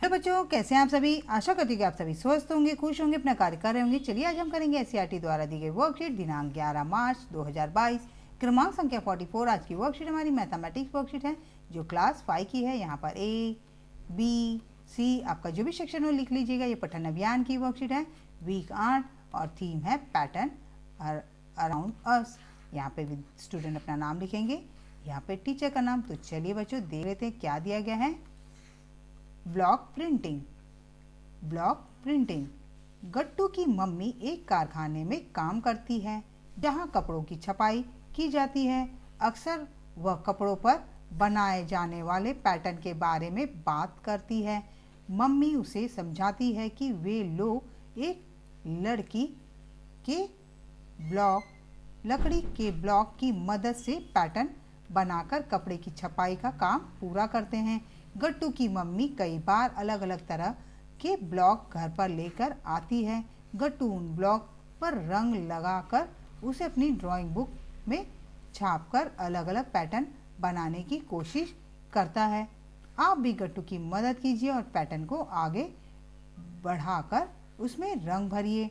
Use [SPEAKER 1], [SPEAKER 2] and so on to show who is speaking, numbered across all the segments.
[SPEAKER 1] Hello बच्चों, कैसे हैं आप सभी। आशा करती हूँ कि आप सभी स्वस्थ होंगे, खुश होंगे, अपना कार्य कर रहे होंगे। चलिए आज हम करेंगे एससीईआरटी द्वारा दी गई वर्कशीट दिनांक 11 मार्च 2022 क्रमांक संख्या 44। आज की वर्कशीट हमारी मैथमेटिक्स वर्कशीट है जो क्लास 5 की है। यहाँ पर ए बी सी आपका जो भी सेक्शन हो लिख लीजिएगा। ये पठन अभियान की वर्कशीट है, वीक 8 और थीम है पैटर्न अराउंड अस। यहाँ पे स्टूडेंट अपना नाम लिखेंगे, यहाँ पे टीचर का नाम। तो चलिए बच्चों देख लेते हैं क्या दिया गया है। Block printing. Block printing. Gattu की मम्मी एक कारखाने में काम करती है जहां कपड़ों की छपाई की जाती है। अक्सर वह कपड़ों पर बनाए जाने वाले पैटर्न के बारे में बात करती है। मम्मी उसे समझाती है कि वे लोग एक लड़की के लकड़ी के ब्लॉक की मदद से पैटर्न बनाकर कपड़े की छपाई का काम पूरा करते हैं। गट्टू की मम्मी कई बार अलग अलग तरह के ब्लॉक घर पर लेकर आती है। गट्टू उन ब्लॉक पर रंग लगाकर उसे अपनी ड्राइंग बुक में छापकर अलग अलग पैटर्न बनाने की कोशिश करता है। आप भी गट्टू की मदद कीजिए और पैटर्न को आगे बढ़ाकर उसमें रंग भरिए।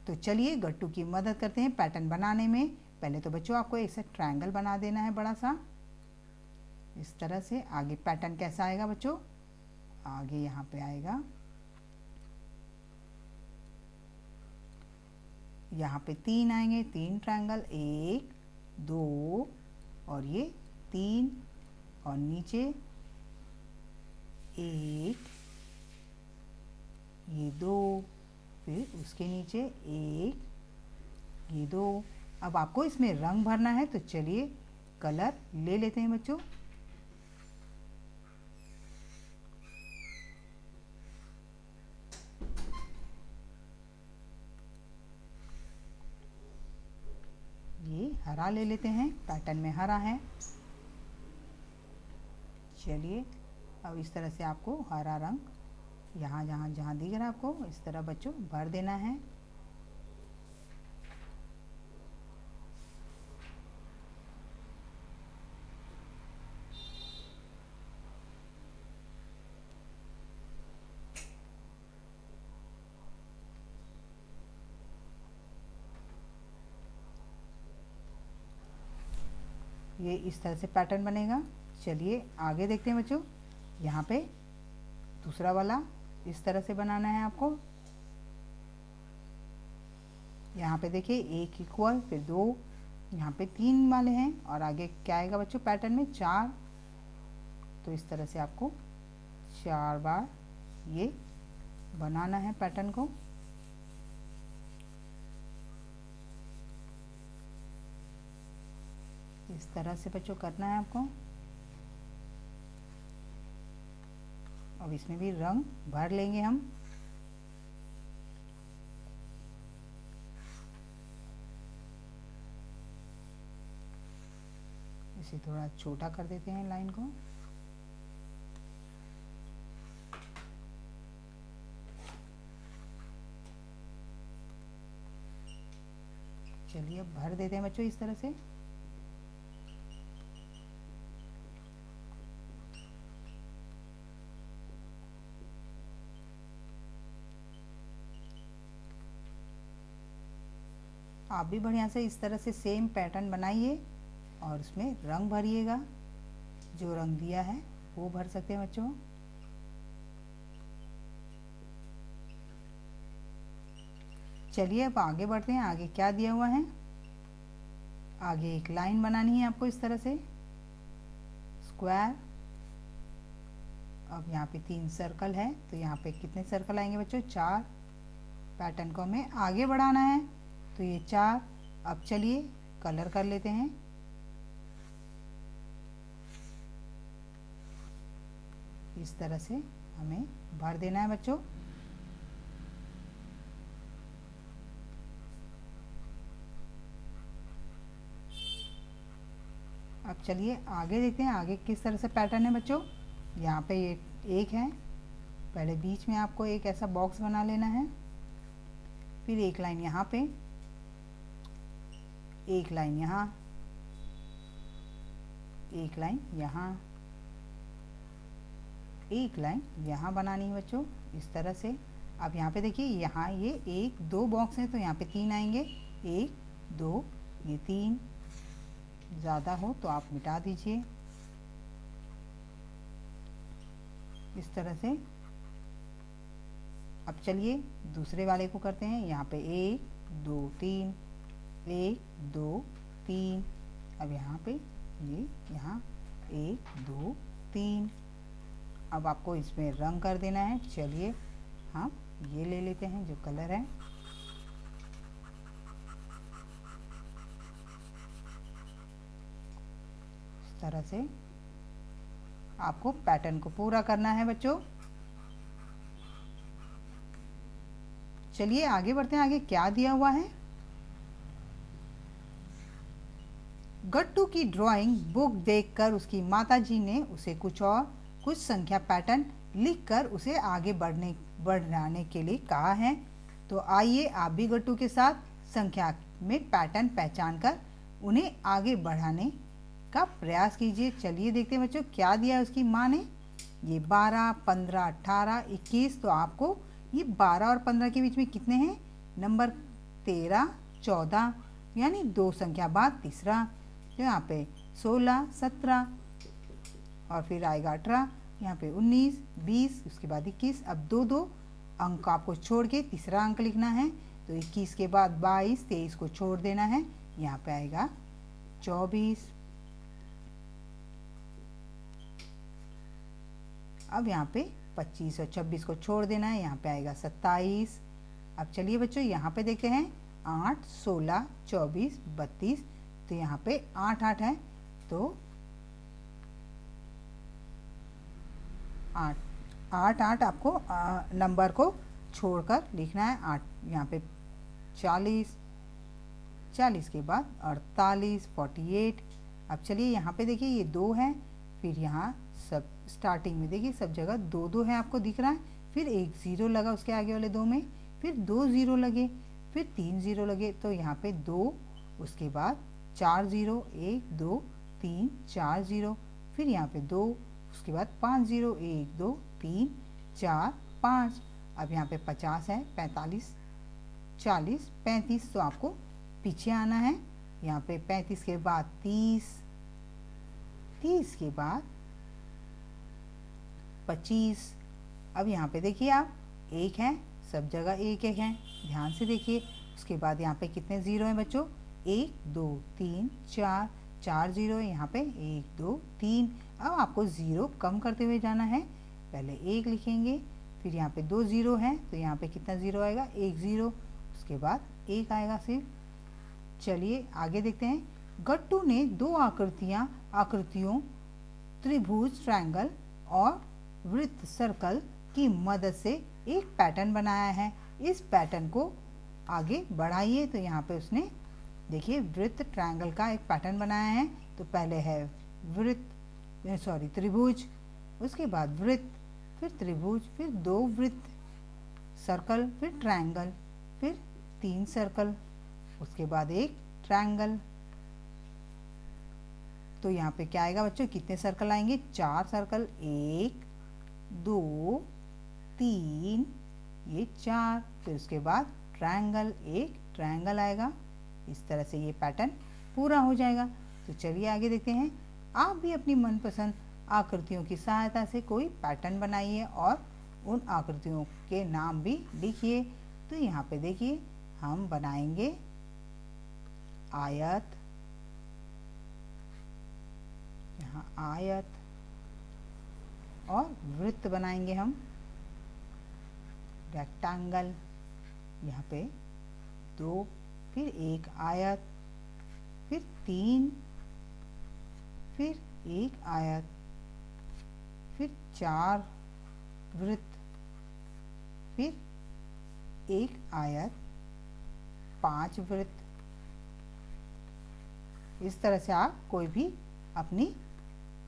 [SPEAKER 1] तो चलिए गट्टू की मदद करते हैं पैटर्न बनाने में। पहले तो बच्चों आपको ऐसा ट्रायंगल बना देना है बड़ा सा, इस तरह से। आगे पैटर्न कैसा आएगा बच्चों, आगे यहाँ पे आएगा, यहाँ पे 3 आएंगे, 3 ट्रायंगल, 1 2 और ये 3 और नीचे 1 ये 2 फिर उसके नीचे 1 ये 2। अब आपको इसमें रंग भरना है तो चलिए कलर ले लेते हैं बच्चों। ये हरा ले लेते हैं, पैटर्न में हरा है। चलिए अब इस तरह से आपको हरा रंग यहाँ जहाँ जहाँ दिख रहा है आपको इस तरह बच्चों भर देना है। ये इस तरह से पैटर्न बनेगा। चलिए आगे देखते हैं बच्चों। यहाँ पे दूसरा वाला इस तरह से बनाना है आपको। यहाँ पे देखिए 1 इक्वल, फिर 2, यहाँ पे 3 वाले हैं और आगे क्या आएगा बच्चों पैटर्न में 4। तो इस तरह से आपको 4 बार ये बनाना है पैटर्न को। इस तरह से बच्चों करना है आपको। अब इसमें भी रंग भर लेंगे हम। इसे थोड़ा छोटा कर देते हैं लाइन को। चलिए अब भर देते हैं बच्चों इस तरह से। आप भी बढ़िया से इस तरह से सेम पैटर्न बनाइए और उसमें रंग भरिएगा। जो रंग दिया है वो भर सकते हैं बच्चों। चलिए अब आगे बढ़ते हैं। आगे क्या दिया हुआ है, आगे एक लाइन बनानी है आपको इस तरह से स्क्वायर। अब यहाँ पे 3 सर्कल है तो यहाँ पे कितने सर्कल आएंगे बच्चों, 4। पैटर्न को हमें आगे बढ़ाना है तो ये 4। अब चलिए कलर कर लेते हैं। इस तरह से हमें भर देना है बच्चों। अब चलिए आगे देखते हैं आगे किस तरह से पैटर्न है बच्चों। यहाँ पे ये 1 है, पहले बीच में आपको एक ऐसा बॉक्स बना लेना है, फिर एक लाइन यहाँ पे, एक लाइन यहाँ, एक लाइन यहाँ, एक लाइन यहाँ बनानी है बच्चों, इस तरह से। अब यहाँ पे देखिए, यहाँ ये 1 2 बॉक्स हैं तो यहाँ पे 3 आएंगे, 1 2, ये 3। ज़्यादा हो तो आप मिटा दीजिए, इस तरह से। अब चलिए दूसरे वाले को करते हैं। यहाँ पे 1 2 3, 1 2 3। अब यहाँ पे ये यहाँ 1 2 3। अब आपको इसमें रंग कर देना है। चलिए हम ये ले लेते हैं जो कलर है, इस तरह से आपको पैटर्न को पूरा करना है बच्चों। चलिए आगे बढ़ते हैं। आगे क्या दिया हुआ है? गट्टू की ड्राइंग बुक देखकर उसकी माताजी ने उसे कुछ संख्या पैटर्न लिखकर उसे आगे बढ़ाने के लिए कहा है। तो आइए आप भी गट्टू के साथ संख्या में पैटर्न पहचान कर उन्हें आगे बढ़ाने का प्रयास कीजिए। चलिए देखते हैं बच्चों क्या दिया है उसकी माँ ने। ये 12 15 18 21। तो आपको ये 12 और 15 के बीच में कितने हैं नंबर? 13 14, यानी 2 संख्या बाद तीसरा। तो यहाँ पे 16 17 और फिर आएगा 18, यहाँ पे 19 20, उसके बाद 21। अब 2 2 अंक आपको छोड़ के तीसरा अंक लिखना है। तो 21 के बाद 22 23 को छोड़ देना है, यहाँ पे आएगा 24। अब यहाँ पे 25 और 26 को छोड़ देना है, यहाँ पे आएगा 27। अब चलिए बच्चों यहाँ पे देखते हैं 8 16 24 32। तो यहाँ पे 8 8 है, तो 8 8 8 आपको नंबर को छोड़कर लिखना है। 8 यहाँ पे 40 40 के बाद 48 48। अब चलिए यहाँ पे देखिए ये 2 है, फिर यहाँ सब स्टार्टिंग में देखिए सब जगह 2 2 है आपको दिख रहा है। फिर 1 0 लगा उसके आगे वाले 2 में, फिर 2 0 लगे, फिर 3 0 लगे। तो यहाँ पे 2, उसके बाद 4 0 1 2 3 4 0, फिर यहाँ पे 2, उसके बाद 5 0 1 2 3 4 5। अब यहाँ पे 50 है, 45 40 35। तो आपको पीछे आना है। यहाँ पे 35 के बाद 30, 30 के बाद 25। अब यहाँ पे देखिए आप 1 है, सब जगह 1 1 है, ध्यान से देखिए। उसके बाद यहाँ पे कितने 0 हैं बच्चों? 1 2 3 4 4 0 है यहाँ पे, 1 2 3। अब आपको 0 कम करते हुए जाना है। पहले 1 लिखेंगे, फिर यहाँ पे 2 0 है, तो यहाँ पे कितना 0 आएगा? 1 0, उसके बाद 1 आएगा सिर्फ। चलिए आगे देखते हैं। गट्टू ने 2 आकृतियों त्रिभुज, ट्रायंगल और वृत्त, सर्कल की मदद से एक पैटर्न बनाया है। इस पैटर्न को आगे बढ़ाइए। तो यहाँ पे उसने देखिए वृत्त, ट्रायंगल का एक पैटर्न बनाया है। तो पहले है त्रिभुज, उसके बाद वृत्त, फिर त्रिभुज, फिर 2 वृत्त, सर्कल, फिर ट्रायंगल, फिर 3 सर्कल, उसके बाद एक ट्रायंगल। तो यहाँ पे क्या आएगा बच्चों? कितने सर्कल आएंगे? 4 सर्कल, 1 2 3, ये 4। फिर उसके बाद ट्रायंगल, एक ट्रायंगल आएगा। इस तरह से ये पैटर्न पूरा हो जाएगा। तो चलिए आगे देखते हैं। आप भी अपनी मनपसंद आकृतियों की सहायता से कोई पैटर्न बनाइए और उन आकृतियों के नाम भी लिखिए। तो यहाँ पे देखिए हम बनाएंगे आयत, यहाँ आयत, और वृत्त बनाएंगे हम रेक्टेंगल, यहाँ पे 2, फिर 1 आयत, फिर 3, फिर 1 आयत, फिर 4 वृत्त, फिर 1 आयत, 5 वृत्त। इस तरह से आप कोई भी अपनी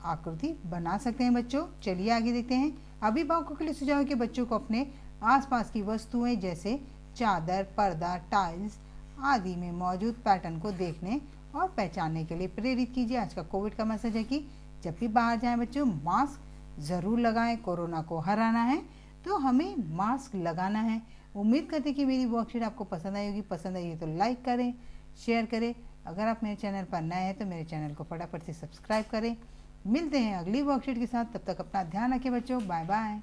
[SPEAKER 1] आकृति बना सकते हैं बच्चों। चलिए आगे देखते हैं। अभिभावकों के लिए सुझाव है कि बच्चों को अपने आसपास की वस्तुएं जैसे चादर, पर्दा, टाइल्स आदि में मौजूद पैटर्न को देखने और पहचानने के लिए प्रेरित कीजिए। आज का कोविड का मैसेज है कि जब भी बाहर जाएं बच्चों मास्क ज़रूर लगाएं। कोरोना को हराना है तो हमें मास्क लगाना है। उम्मीद करते हैं कि मेरी वर्कशीट आपको पसंद आई होगी। पसंद आई है तो लाइक करें, शेयर करें। अगर आप मेरे चैनल पर नए हैं तो मेरे चैनल को फटाफट से सब्सक्राइब करें। मिलते हैं अगली वर्कशीट के साथ, तब तक अपना ध्यान रखें बच्चों। Bye bye.